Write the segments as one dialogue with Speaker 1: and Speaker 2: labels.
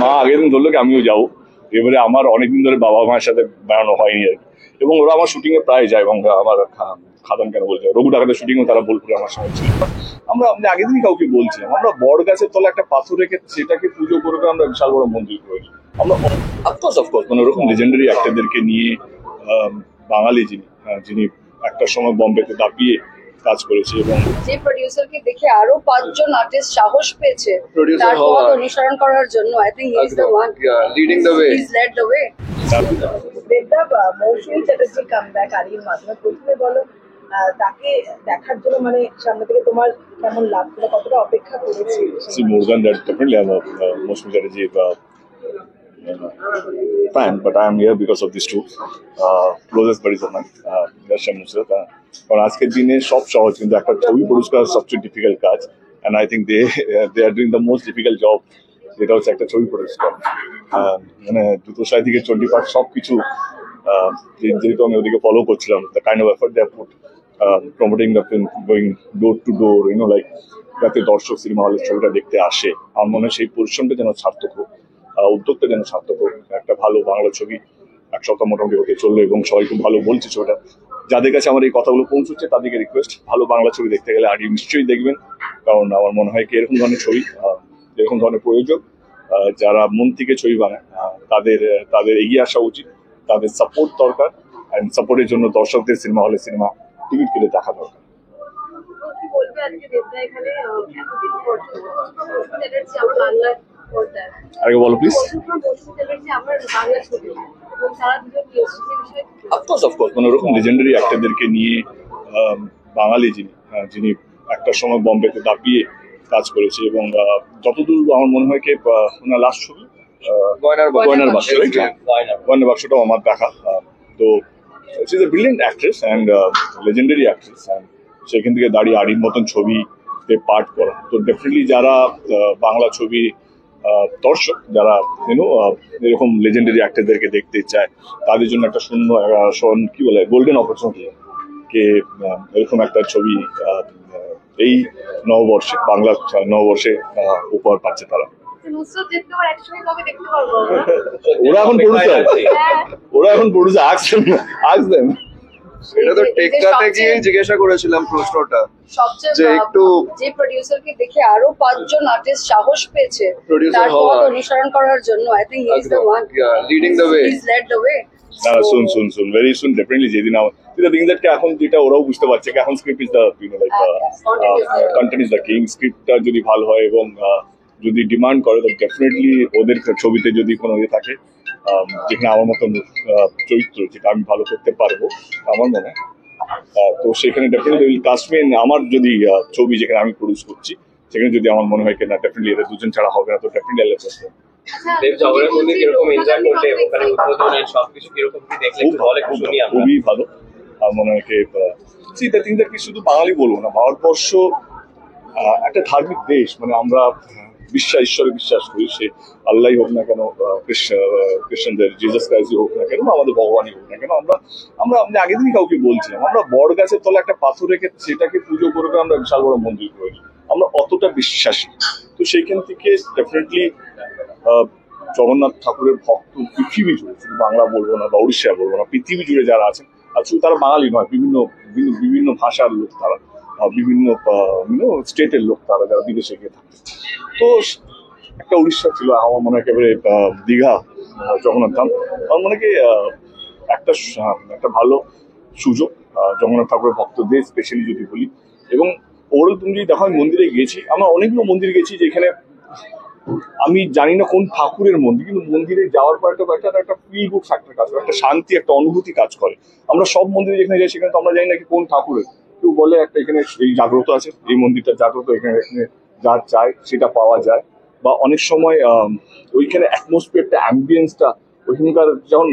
Speaker 1: মা আগের দিন ধরলো কি আমিও যাবো। এবারে আমার অনেকদিন ধরে বাবা মায়ের সাথে বেড়ানো হয়নি আর কি, এবং ওরা আমার শুটিং এ প্রায় যায়, এবং আমার খাদান কেন বলছে রঘু ডাকাতের শুটিং ও তারা বোলপুরে আমার সঙ্গে ছিল। আমরা আগের দিনই কাউকে বলছিলাম, আমরা বড় গাছের তলে একটা পাথর রেখে সেটাকে পুজো করে আমরা বিশাল বড় মন্দির করেছি। আমরা অফকোর্স মানে ওরকম লেজেন্ডারি অ্যাক্টরদেরকে নিয়ে বাঙালি যিনি একটা সময় বম্বেতে দাপিয়ে কাজ করেছে, এবং
Speaker 2: যে প্রোডিউসারকে দেখে আরো 5 জন আর্টিস্ট সাহস পেয়েছে তার পথ অনুসরণ করার জন্য। I think he is the one
Speaker 3: leading the way,
Speaker 2: he is led the way.
Speaker 4: দেবদা মৌসুমী চ্যাটার্জি কামব্যাক আরির মাধ্যমে, প্রথমে বলো তাকে দেখার জন্য মানে সামনে থেকে তোমার কেমন লাগছিল, কতটা অপেক্ষা করেছি?
Speaker 1: See, more than that, definitely I'm a Mosmi Chatterjee fan, but I am here because of these two closest buddies of mine, Yash and Nusrat. কারণ আজকের দিনে সব সহজ, কিন্তু একটা ছবি প্রডিউস করা সবচেয়ে ডিফিকাল্ট কাজ, and I think they are doing the most difficult job, যেটা হচ্ছে একটা ছবি প্রডিউস করা। মানে দুটোশাই থেকে চণ্ডীপাঠ সবকিছু, যেহেতু আমি ওদিকে ফলো করছিলাম, the kind of effort they have put promoting the film, going door to door, like যাতে দর্শক সিনেমা হলের ছবিটা দেখতে আসে। আমার মনে হয় সেই পরিশ্রমটা যেন সার্থক হোক, উদ্যোগটা যেন সার্থক হোক। একটা ভালো বাংলা ছবি এক সপ্তাহ মোটামুটি হতে চললো, এবং সবাই খুব ভালো বলছে ছবিটা। যাদের কাছে আমার এই কথাগুলো পৌঁছচ্ছে তাদেরকে রিকোয়েস্ট, ভালো বাংলা ছবি দেখতে গেলে আগে নিশ্চয়ই দেখবেন, কারণ আমার মনে হয় কি এরকম ধরনের ছবি, এরকম ধরনের প্রয়োজক যারা মন থেকে ছবি বানায়, তাদের এগিয়ে আসা উচিত, তাদের সাপোর্ট দরকার, অ্যান্ড সাপোর্টের জন্য দর্শকদের সিনেমা হলে সিনেমা টিকিট কেটে দেখা দরকার। আগে বলো প্লিজ। অফকোর্স মানে ওরকম লেজেন্ডারি অ্যাক্টরদেরকে নিয়ে বাঙালি যিনি একটা সময় বম্বেতে দাপিয়ে কাজ করেছে, এবং যতদূর আমার মনে হয় কি ওনার লাস্ট ছবি গয়নার বাক্স, গয়নার বাক্সটাও আমার দেখা। তো she is a brilliant actress and legendary actress, and সেখান থেকে দাঁড়িয়ে আড়ির মতন ছবিতে পার্ট করা। তো ডেফিনেটলি যারা বাংলা ছবি দর্শক, যারা এরকম লেজেন্ডারি অ্যাক্টরদেরকে দেখতে চায়, তাদের জন্য একটা কি বলে গোল্ডেন অপরচুনিটি, কে এরকম একটা ছবি এই নববর্ষে, বাংলা নববর্ষে উপহার পাচ্ছে তারা। ওরা এখন পড়ুছে আসবেন।
Speaker 3: এটা তো টেকটাতে গিয়ে জিজ্ঞাসা করেছিলাম প্রশ্নটা, যে একটু
Speaker 2: যে প্রোডিউসারকে দেখে আরো 5 জন আর্টিস্ট সাহস পেয়েছে তার পথ অনুসরণ করার জন্য। I think he is the one
Speaker 3: leading the way,
Speaker 2: he is led the way.
Speaker 1: Soon very soon definitely. যেদিন এখন যেটা ওরাও বুঝতে পারছে এখন script is the content is the king. স্ক্রিপ্টটা যদি ভালো হয় এবং যদি ডিমান্ড করে, তো ডেফিনেটলি ওদের ছবিতে যদি কোনো ইয়ে থাকে যেখানে আমার মতন চরিত্র যেটা আমি ভালো করতে পারবো আমার মনে হয়, তো সেখানে ডেফিনেটলি কাস্টমেন আমার যদি ছবি যেখানে আমি প্রডিউস করছি সেখানে যদি আমার মনে হয় কিনা ডেফিনেটলি এরা দুজন ছাড়া হবে না, তো ডেফিনেটলি খুবই ভালো। আমার মনে হয় কি শুধু বাঙালি বলবো না, ভারতবর্ষ একটা ধার্মিক দেশ, মানে আমরা ঈশ্বরে বিশ্বাস করি, সে আল্লাহ হোক না কেন, খ্রিস্টানদের জিজাস ক্রাইস্ট হোক না কেন, আমাদের ভগবানই হোক না কেন, আমরা আগের দিনই কাউকে বলছিলাম, আমরা বড় গাছের তলে একটা পাথর রেখে সেটাকে পুজো করে আমরা বিশাল বড় মন্দির করেছি। আমরা অতটা বিশ্বাসী। তো সেইখান থেকে ডেফিনেটলি জগন্নাথ ঠাকুরের ভক্ত পৃথিবী জুড়ে, শুধু বাংলা বলবো না বা উড়িষ্যা বলবো না, পৃথিবী জুড়ে যারা আছেন, আর শুধু তারা বাঙালি নয়, বিভিন্ন ভাষার লোক তারা, বিভিন্ন স্টেটের লোক তারা, যারা বিদেশে গিয়ে থাকে। তো একটা উড়িষ্যা ছিল, আমার মনে হয় একেবারে দীঘা জগন্নাথ ধাম, আমার মনে হয় একটা ভালো সুযোগ জগন্নাথ ঠাকুরের ভক্তদের স্পেশালি যদি বলি। এবং ওভারঅল তুমি যদি দেখো, আমি মন্দিরে গেছি, আমরা অনেকগুলো মন্দির গেছি যেখানে আমি জানি না কোন ঠাকুরের মন্দির, কিন্তু মন্দিরে যাওয়ার পর একটা ফিল গুড ফ্যাক্টর কাজ করে, একটা শান্তি, একটা অনুভূতি কাজ করে। আমরা সব মন্দিরে যেখানে যাই সেখানে তো আমরা জানি না কি কোন ঠাকুরের, কেউ বলে একটা এখানে এই জাগ্রত আছে, এই মন্দিরটা জাগ্রত, এখানে যা চায় সেটা পাওয়া যায়। বা অনেক সময় ওইখানে অ্যাটমসফিয়ারটা, অ্যাম্বিয়েন্সটা, ওইখানকার যেমন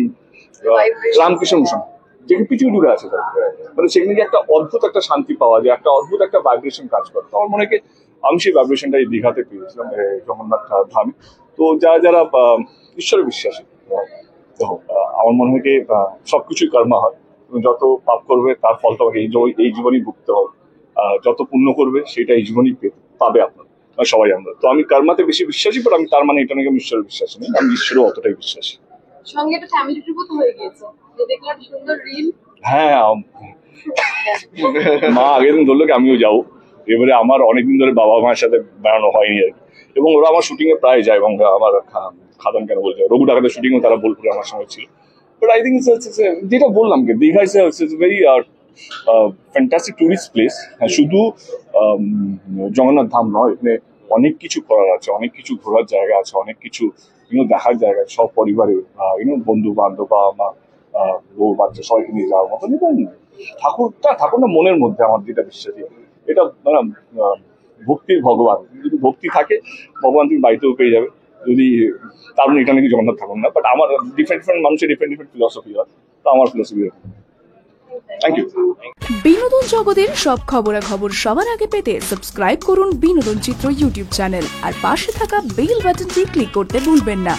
Speaker 1: রামকৃষ্ণ মিশন যেখানে পৃথিবী জুড়ে আছে, মানে সেখানে গিয়ে একটা অদ্ভুত একটা শান্তি পাওয়া যায়, একটা অদ্ভুত একটা ভাইব্রেশন কাজ করে। তো আমার মনে হয় আমি সেই ভাইব্রেশনটা এই দীঘাতে পেয়েছিলাম, জগন্নাথ ধামে। তো যারা ঈশ্বরে বিশ্বাসী, আমার মনে হয় সবকিছুই কর্মা হয়। তুমি যত পাপ করবে তার ফল তোমাকে এই জীবনই ভুগতে হবে, যত পুণ্য করবে সেটা এই জীবনই পাবে আপনার। সবাই আমরা, তো আমি কর্মাতে বেশি বিশ্বাসী, বাট আমি তার মানে এটা নাকি আমি ঈশ্বরের বিশ্বাসী নেই, আমি ঈশ্বরও অতটাই বিশ্বাসী।
Speaker 2: সঙ্গে একটা ফ্যামিলি ট্রিপও তো হয়ে গিয়েছে, যে দেখলাম সুন্দর রিল।
Speaker 1: হ্যাঁ, মা আগের দিন ধরলো কি আমিও যাবো, এবারে আমার অনেকদিন ধরে বাবা মায়ের সাথে বেড়ানো হয়নি আর কি, এবং ওরা আমার শুটিং এ প্রায় যায়, এবং আমার খাদান কেন বলছে রঘু ডাকাতের শুটিং ও তারা বোলপুরে আমার সঙ্গে ছিল। বাট আই থিঙ্ক যেটা বললাম কি Digha is very fantastic tourist place. শুধু জগন্নাথ ধাম নয়, এখানে অনেক কিছু করার আছে, অনেক কিছু ঘোরার জায়গা আছে, অনেক কিছু দেখার জায়গা আছে, সব পরিবারে বন্ধু বান্ধব বা মা বউ বাচ্চা সবাইকে নিয়ে যাওয়ার মতন। এবং ঠাকুর না মনের মধ্যে আমার যেটা বিশ্বাসী, এটা মানে ভক্তির ভগবান, যদি ভক্তি থাকে ভগবান তুমি বাড়িতেও পেয়ে যাবে। যদি তার মানে এটা নাকি জগন্নাথ ঠাকুর না, বাট আমার ডিফারেন্ট মানুষের ডিফারেন্ট ফিলসফি হয়, তো আমার ফিলসফি। Thank you.
Speaker 5: বিনোদন জগতের সব খবরাখবর সবার আগে পেতে সাবস্ক্রাইব করুন বিনোদন চিত্র ইউটিউব চ্যানেল আর পাশে থাকা বেল বাটনটি ক্লিক করতে ভুলবেন না।